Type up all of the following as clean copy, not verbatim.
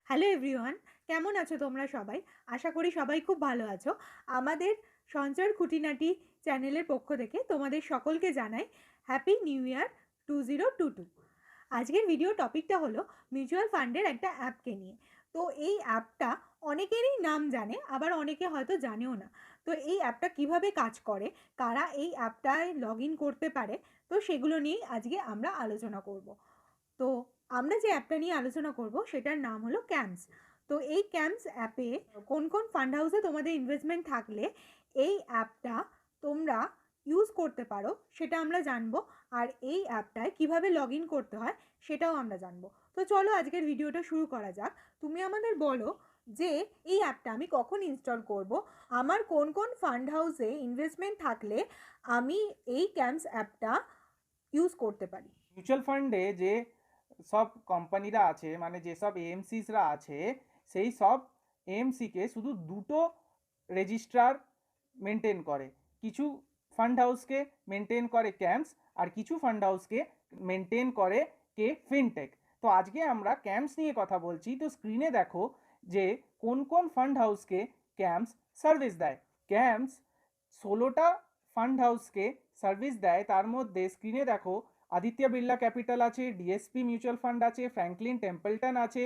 Hello everyone, কেমন আছো তোমরা সবাই? আশা করি সবাই খুব ভালো আছো। আমাদের সঞ্চয়ের খুঁটিনাটি চ্যানেলের পক্ষ থেকে তোমাদের সকলকে জানাই হ্যাপি নিউ ইয়ার 2022। আজকের ভিডিও টপিকটা হলো মিউচুয়াল ফান্ডের একটা অ্যাপকে নিয়ে। তো এই অ্যাপটা অনেকেরই নাম জানে, আবার অনেকে হয়তো জানেও না। তো এই অ্যাপটা কিভাবে কাজ করে, কারা এই অ্যাপটায় লগ ইন করতে পারে, তো সেগুলো নিয়েই আজকে আমরা আলোচনা করব। তো আমরা যে অ্যাপটা নিয়ে আলোচনা করব সেটার নাম হলো ক্যামস। তো এই ক্যামস অ্যাপে কোন কোন ফান্ড হাউসে তোমাদের ইনভেস্টমেন্ট থাকলে এই অ্যাপটা তোমরা ইউজ করতে পারো সেটা আমরা জানবো। আর এই অ্যাপটায় কিভাবে লগ ইন করতে হয় সেটাও আমরা জানবো। তো চলো আজকের ভিডিওটা শুরু করা যাক। তুমি আমাদের বলো যে এই অ্যাপটা আমি কখন ইনস্টল করব, আমার কোন কোন ফান্ড হাউসে ইনভেস্টমেন্ট থাকলে আমি এই ক্যামস অ্যাপটা ইউজ করতে পারি। মিউচুয়াল ফান্ডে যে সব কোম্পানিরা আছে, মানে যেসব এএমসিসরা আছে, সেই সব এএমসিকে শুধু দুটো রেজিস্ট্রার মেনটেন করে। কিছু ফান্ড হাউসকে মেনটেন করে ক্যাম্পস, আর কিছু ফান্ড হাউসকে মেনটেন করে কে ফিনটেক। তো আজকে আমরা ক্যাম্পস নিয়ে কথা বলছি। তো স্ক্রিনে দেখো যে কোন কোন ফান্ড হাউসকে ক্যাম্পস সার্ভিস দেয়। ক্যাম্পস 16টা ফান্ড হাউসকে সার্ভিস দেয়। তার মধ্যে স্ক্রিনে দেখো আদিত্য বিড়লা ক্যাপিটাল আছে, ডিএসপি মিউচুয়াল ফান্ড আছে, ফ্র্যাঙ্কলিন টেম্পলটন আছে,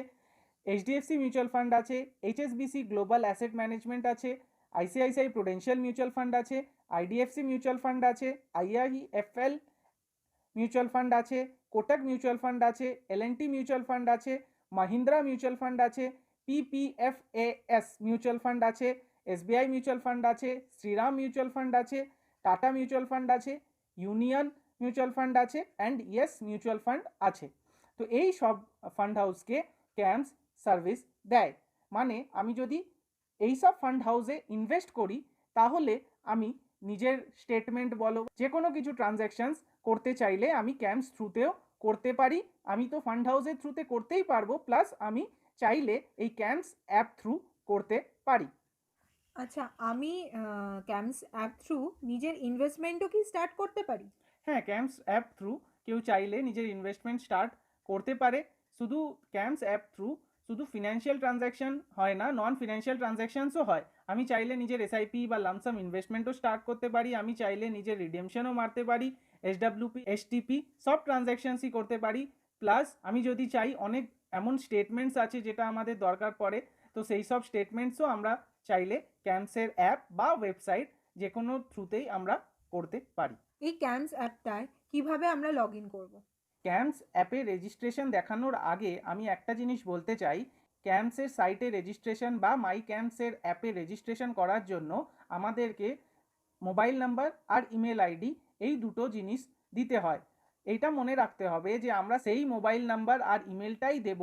এইচডিএফসি মিউচুয়াল ফান্ড আছে, এইচএসবিসি গ্লোবাল অ্যাসেট ম্যানেজমেন্ট আছে, আইসিআইসিআই প্রুডেন্সিয়াল মিউচুয়াল ফান্ড আছে, আইডিএফসি মিউচুয়াল ফান্ড আছে, আইআইএফএল মিউচুয়াল ফান্ড আছে, কোটাক মিউচুয়াল ফান্ড আছে, এলএনটি মিউচুয়াল ফান্ড আছে, মাহিন্দ্রা মিউচুয়াল ফান্ড আছে, পিপিএফএএস মিউচুয়াল ফান্ড আছে, এসবিআই মিউচুয়াল ফান্ড আছে, শ্রীরাম মিউচুয়াল ফান্ড আছে, টাটা মিউচুয়াল ফান্ড আছে, ইউনিয়ন মিউচুয়াল ফান্ড আছে, অ্যান্ড ইয়েস মিউচুয়াল ফান্ড আছে। তো এই সব ফান্ড হাউসকে ক্যাম্পস সার্ভিস দেয়। মানে আমি যদি এই সব ফান্ড হাউসে ইনভেস্ট করি, তাহলে আমি নিজের স্টেটমেন্ট বলো, যে কোনো কিছু ট্রানজ্যাকশানস করতে চাইলে আমি ক্যাম্পস থ্রুতেও করতে পারি। আমি তো ফান্ড হাউসের থ্রুতে করতেই পারবো, প্লাস আমি চাইলে এই ক্যাম্পস অ্যাপ থ্রু করতে পারি। আচ্ছা, আমি ক্যামস অ্যাপ থ্রু নিজের ইনভেস্টমেন্টও কি স্টার্ট করতে পারি? হ্যাঁ, ক্যাম্পস অ্যাপ থ্রু কেউ চাইলে নিজের ইনভেস্টমেন্ট স্টার্ট করতে পারে। শুধু ক্যাম্পস অ্যাপ থ্রু শুধু ফিনান্সিয়াল ট্রানজ্যাকশন হয় না, নন ফিনান্সিয়াল ট্রানজ্যাকশনসও হয়। আমি চাইলে নিজের এসআইপি বা লামসাম ইনভেস্টমেন্টও স্টার্ট করতে পারি। আমি চাইলে নিজের রিডেমশনও মারতে পারি, এসডাব্লিউপি এসটিপি সব ট্রানজ্যাকশনসই করতে পারি। প্লাস আমি যদি চাই, অনেক এমন স্টেটমেন্টস আছে যেটা আমাদের দরকার পড়ে, তো সেই সব স্টেটমেন্টসও আমরা চাইলে ক্যাম্পসের অ্যাপ বা ওয়েবসাইট যে কোনো থ্রুতেই আমরা করতে পারি। এই ক্যামস অ্যাপটায় কিভাবে আমরা লগ ইন করবো? ক্যাম্পস অ্যাপে রেজিস্ট্রেশন দেখানোর আগে আমি একটা জিনিস বলতে চাই। ক্যাম্পসের সাইটে রেজিস্ট্রেশন বা মাই ক্যাম্পসের অ্যাপে রেজিস্ট্রেশন করার জন্য আমাদেরকে মোবাইল নাম্বার আর ইমেল আইডি, এই দুটো জিনিস দিতে হয়। এইটা মনে রাখতে হবে যে আমরা সেই মোবাইল নাম্বার আর ইমেলটাই দেব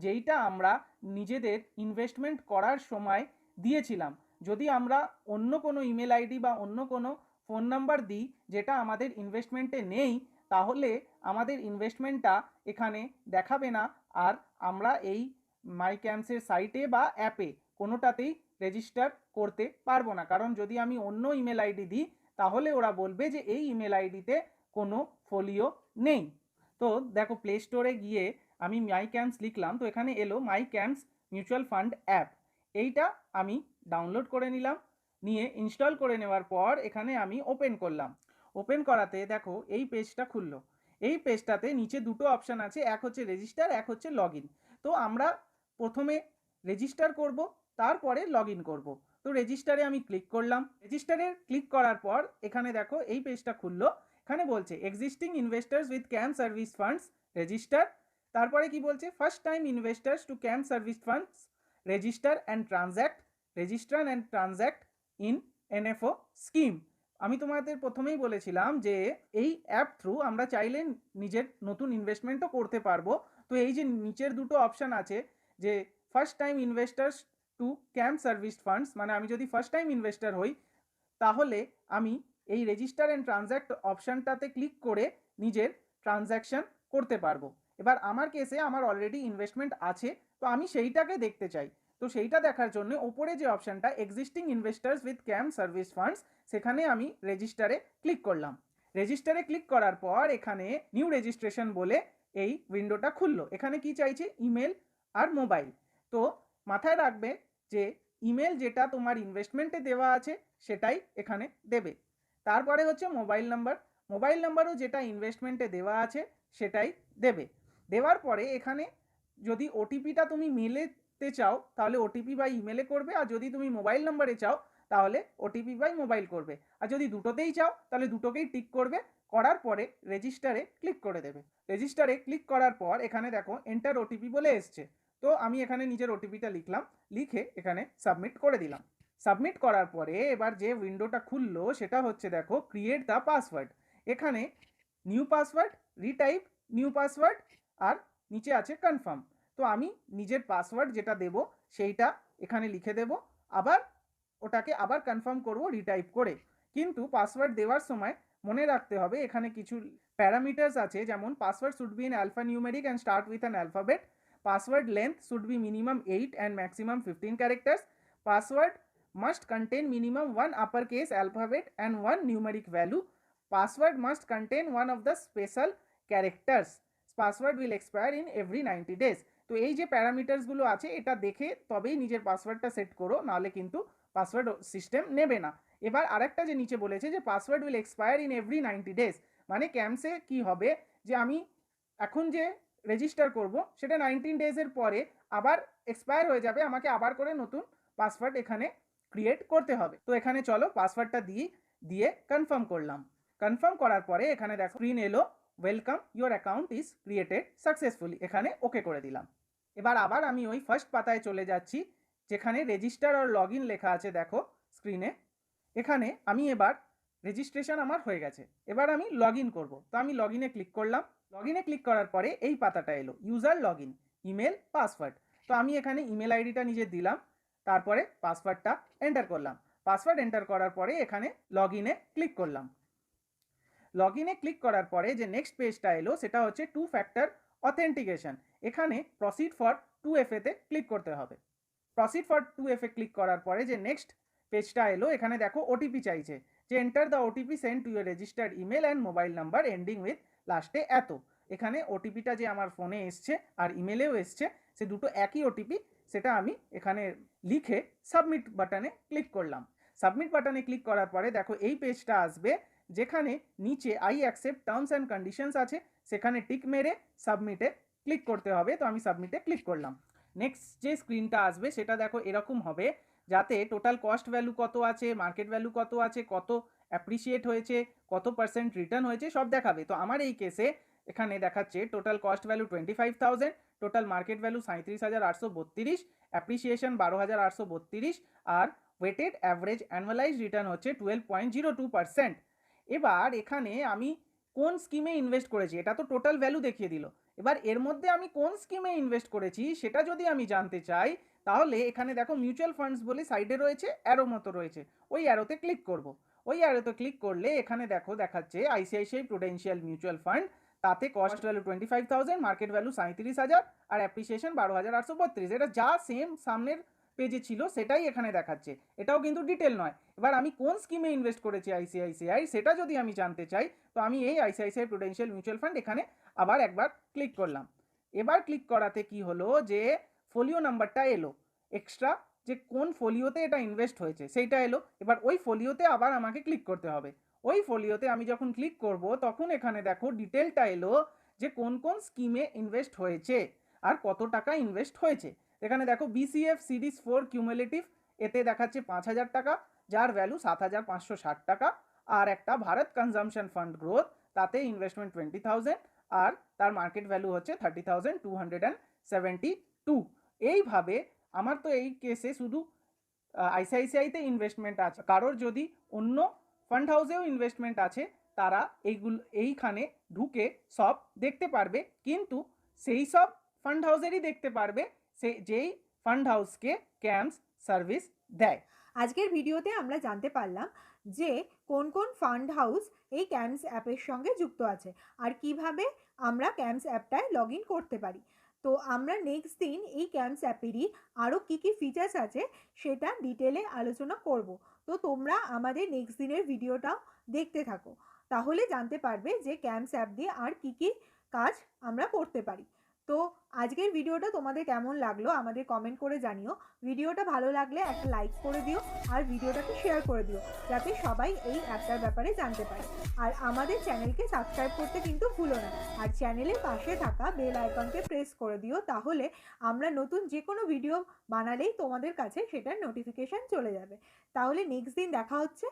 যেইটা আমরা নিজেদের ইনভেস্টমেন্ট করার সময় দিয়েছিলাম। যদি আমরা অন্য কোনো ইমেল আইডি বা অন্য কোনো ফোন নাম্বার দিই যেটা আমাদের ইনভেস্টমেন্টে নেই, তাহলে আমাদের ইনভেস্টমেন্টটা এখানে দেখাবে না, আর আমরা এই মাই ক্যাম্পসের সাইটে বা অ্যাপে কোনোটাতেই রেজিস্টার করতে পারবো না। কারণ যদি আমি অন্য ইমেল আইডি দিই, তাহলে ওরা বলবে যে এই ইমেল আইডিতে কোনো ফোলিও নেই। তো দেখো, প্লে স্টোরে গিয়ে আমি মাই ক্যাম্পস লিখলাম, তো এখানে এলো মাই ক্যাম্পস মিউচুয়াল ফান্ড অ্যাপ। এইটা আমি ডাউনলোড করে নিলাম, নিয়ে ইনস্টল করে নেওয়ার পর এখানে আমি ওপেন করলাম। ওপেন করাতে দেখো এই পেজটা খুললো। এই পেজটাতে নিচে দুটো অপশান আছে, এক হচ্ছে রেজিস্টার, এক হচ্ছে লগ ইন। তো আমরা প্রথমে রেজিস্টার করব, তারপরে লগ ইন করবো। তো রেজিস্টারে আমি ক্লিক করলাম। রেজিস্টারে ক্লিক করার পর এখানে দেখো এই পেজটা খুললো। এখানে বলছে existing investors with CAM service funds register. তারপরে কি বলছে, first time investors to CAM service funds register and transact, register and transact in NFO scheme. আমি তোমাদের প্রথমেই বলেছিলাম যে এই অ্যাপ থ্রু আমরা চাইলে নিজের নতুন ইনভেস্টমেন্টও করতে পারবো। তো এই যে নিচের দুটো অপশান আছে, যে first time investors to camp service funds, মানে আমি যদি ফার্স্ট টাইম ইনভেস্টার হই, তাহলে আমি এই রেজিস্টার অ্যান্ড ট্রানজ্যাক্ট অপশানটাতে ক্লিক করে নিজের ট্রানজ্যাকশান করতে পারবো। এবার আমার কেসে আমার অলরেডি ইনভেস্টমেন্ট আছে, তো আমি সেইটাকে দেখতে চাই। তো সেইটা দেখার জন্য ওপরে যে অপশানটা existing investors with camp service funds, সেখানে আমি রেজিস্টারে ক্লিক করলাম। রেজিস্টারে ক্লিক করার পর এখানে নিউ রেজিস্ট্রেশন বলে এই উইন্ডোটা খুললো। এখানে কি চাইছে, ইমেল আর মোবাইল। তো মাথায় রাখবে যে ইমেল যেটা তোমার ইনভেস্টমেন্টে দেওয়া আছে সেটাই এখানে দেবে। তারপরে হচ্ছে মোবাইল নাম্বার, মোবাইল নাম্বারও যেটা ইনভেস্টমেন্টে দেওয়া আছে সেটাই দেবে। দেওয়ার পরে এখানে যদি ওটিপিটা তুমি মেলেতে চাও তাহলে ওটিপি বাই ইমেলে করবে, আর যদি তুমি মোবাইল নাম্বারে চাও তাহলে ওটিপি বাই মোবাইল করবে, আর যদি দুটোতেই চাও তাহলে দুটোকেই টিক করবে। করার পরে রেজিস্টারে ক্লিক করে দেবে। রেজিস্টারে ক্লিক করার পর এখানে দেখো এন্টার ওটিপি বলে এসছে, তো আমি এখানে নিজের ওটিপিটা লিখলাম, লিখে এখানে সাবমিট করে দিলাম। সাবমিট করার পরে এবার যে উইন্ডোটা খুললো সেটা হচ্ছে দেখো ক্রিয়েট দ্য পাসওয়ার্ড। এখানে new password, retype new password, আর নিচে আছে কনফার্ম। তো আমি নিজের পাসওয়ার্ড যেটা দেব সেইটা এখানে লিখে দেব, আবার ওটাকে আবার কনফার্ম করব রিটাইপ করে। কিন্তু পাসওয়ার্ড দেওয়ার সময় মনে রাখতে হবে এখানে কিছু প্যারামিটার্স আছে, যেমন password should be in alpha numeric and start with an alphabet, password length should be minimum 8 and maximum 15 characters, password must contain minimum one uppercase alphabet and one numeric value, password must contain one of the special characters, password will expire in every 90 days। তো এই যে প্যারামিটার্সগুলো আছে এটা দেখে তবেই নিজের পাসওয়ার্ডটা set করো, নাহলে কিন্তু পাসওয়ার্ড সিস্টেম নেবে না। এবার আরেকটা যে নিচে বলেছে যে password will expire in every 90 days, মানে ক্যাম্পসে কি হবে যে আমি এখন যে রেজিস্টার করব সেটা 19 ডেজের পরে আবার এক্সপায়ার হয়ে যাবে, আমাকে আবার করে নতুন পাসওয়ার্ড এখানে ক্রিয়েট করতে হবে। তো এখানে চলো পাসওয়ার্ডটা দিয়ে কনফার্ম করলাম। কনফার্ম করার পরে এখানে দেখো স্ক্রিন এলো, welcome your account is created successfully, এখানে ওকে করে দিলাম। এবার আবার আমি ওই ফার্স্ট পাতায় চলে যাচ্ছি যেখানে রেজিস্টার আর লগ ইন লেখা আছে দেখো স্ক্রিনে। এখানে আমি এবার রেজিস্ট্রেশন আমার হয়ে গেছে, এবার আমি লগ ইন করবো। তো আমি লগ ইনে ক্লিক করলাম। লগ ইনে ক্লিক করার পরে এই পাতাটা এলো, user log in, email, password. তো আমি এখানে ইমেল আইডিটা নিজে দিলাম, তারপরে পাসওয়ার্ডটা এন্টার করলাম। পাসওয়ার্ড এন্টার করার পরে এখানে লগ ইনে ক্লিক করলাম। লগ ইনে ক্লিক করার পরে যে নেক্সট পেজটা এলো সেটা হচ্ছে 2 ফ্যাক্টর অথেন্টিকেশন। এখানে প্রসিড ফর 2FA তে ক্লিক করতে হবে। প্রসিড ফর 2FA ক্লিক করার পরে যে নেক্সট পেজটা এলো এখানে দেখো ওটিপি চাইছে, যে enter the OTP send to your registered email and mobile number ending with লাস্টে এত। এখানে ওটিপিটা যে আমার ফোনে এসছে আর ইমেলেও এসছে সে দুটো একই ওটিপি, সেটা আমি এখানে লিখে সাবমিট বাটনে ক্লিক করলাম। সাবমিট বাটনে ক্লিক করার পরে দেখো এই পেজটা আসবে যেখানে নিচে I accept terms and conditions আছে, সেখানে টিক মেরে সাবমিটে ক্লিক করতে হবে। তো আমি সাবমিটে ক্লিক করলাম। নেক্সট যে স্ক্রিনটা আসবে সেটা দেখো এরকম হবে, যাতে টোটাল কস্ট ভ্যালু কত আছে, মার্কেট ভ্যালু কত আছে, কত অ্যাপ্রিসিয়েট হয়েছে, কত পার্সেন্ট রিটার্ন হয়েছে সব দেখাবে। তো আমার এই কেসে এখানে দেখাচ্ছে total cost value 25,000, total market value 37,832, appreciation 12,832, আর ওয়েটেড অ্যাভারেজ অ্যানুয়ালাইজ রিটার্ন হচ্ছে 12.02%। এবার এখানে আমি কোন স্কিমে ইনভেস্ট করেছি এটা তো টোটাল ভ্যালু দেখিয়ে দিল, এবার এর মধ্যে আমি কোন স্কিমে ইনভেস্ট করেছি সেটা যদি আমি জানতে চাই তাহলে এখানে দেখো মিউচুয়াল ফান্ডস বলে সাইডে রয়েছে, অ্যারো মতো রয়েছে, ওই অ্যারোতে ক্লিক করব। ওই অ্যারোতে ক্লিক করলে এখানে দেখো দেখাচ্ছে আইসিআইসিআই প্রুডেন্সিয়াল মিউচুয়াল ফান্ড, তাতে কস্ট ভ্যালু 25,000, মার্কেট ভ্যালু 37,000, আর অ্যাপ্রিসিয়েশন 12,832। এটা যা সেম সামনের পেজে ছিল সেটাই এখানে দেখাচ্ছে, এটাও কিন্তু ডিটেল নয়। এবার আমি কোন স্কিমে ইনভেস্ট করেছি আইসিআইসিআই সেটা যদি আমি জানতে চাই তো আমি এই আইসিআইসিআই প্রুডেন্সিয়াল মিউচুয়াল ফান্ড এখানে আবার একবার ক্লিক করলাম। এবার ক্লিক করাতে কি হলো যে ফোলিও নাম্বারটা এলো, এক্সট্রা যে কোন ফোলিওতে এটা ইনভেস্ট হয়েছে সেইটা এলো। এবার ওই ফোলিওতে আবার আমাকে ক্লিক করতে হবে। ওই ফোলিওতে আমি যখন ক্লিক করব তখন এখানে দেখো ডিটেলটা এলো যে কোন কোন স্কিমে ইনভেস্ট হয়েছে আর কত টাকা ইনভেস্ট হয়েছে। এখানে দেখো বিসিএফ সিরিজ 4 কিউমুলেটিভ, এতে দেখাচ্ছে 5,000 টাকা, যার ভ্যালু 7,560 টাকা। আর একটা ভারত কনজামশন ফান্ড গ্রোথ, তাতে ইনভেস্টমেন্ট 20,000 আর তার মার্কেট ভ্যালু হচ্ছে 30,272। এইভাবে আমার তো এই কেসে শুধু আইসিআইসিআইতে ইনভেস্টমেন্ট আছে, কারোর যদি অন্য ফান্ড হাউসেও ইনভেস্টমেন্ট আছে তারা এইখানে ঢুকে সব দেখতে পারবে, কিন্তু সেই সব ফান্ড হাউসেরই দেখতে পারবে যেই ফান্ড হাউসকে ক্যাম্পস সার্ভিস দেয়। আজকের ভিডিওতে আমরা জানতে পারলাম যে কোন কোন ফান্ড হাউস এই ক্যাম্পস অ্যাপের সঙ্গে যুক্ত আছে আর কিভাবে আমরা ক্যাম্পস অ্যাপটায় লগ ইন করতে পারি। তো আমরা নেক্সট দিন এই ক্যাম্পস অ্যাপেরই আরও কী কী ফিচার্স আছে সেটা ডিটেলে আলোচনা করব। তো তোমরা আমাদের নেক্সট দিনের ভিডিওটাও দেখতে থাকো, তাহলে জানতে পারবে যে ক্যাম্পস অ্যাপ দিয়ে আর কী কী কাজ আমরা করতে পারি। তো আজকের ভিডিওটা তোমাদের কেমন লাগলো আমাদের কমেন্ট করে জানিও। ভিডিওটা ভালো লাগলে একটা লাইক করে দিও আর ভিডিওটাকে শেয়ার করে দিও, যাতে সবাই এই অ্যাপটার ব্যাপারে জানতে পারে। আর আমাদের চ্যানেলকে সাবস্ক্রাইব করতে কিন্তু ভুলো না। আর চ্যানেলের পাশে থাকা বেল আইকনকে প্রেস করে দিও, তাহলে আমরা নতুন যে কোনো ভিডিও বানালেই তোমাদের কাছে সেটার নোটিফিকেশান চলে যাবে। তাহলে নেক্সট দিন দেখা হচ্ছে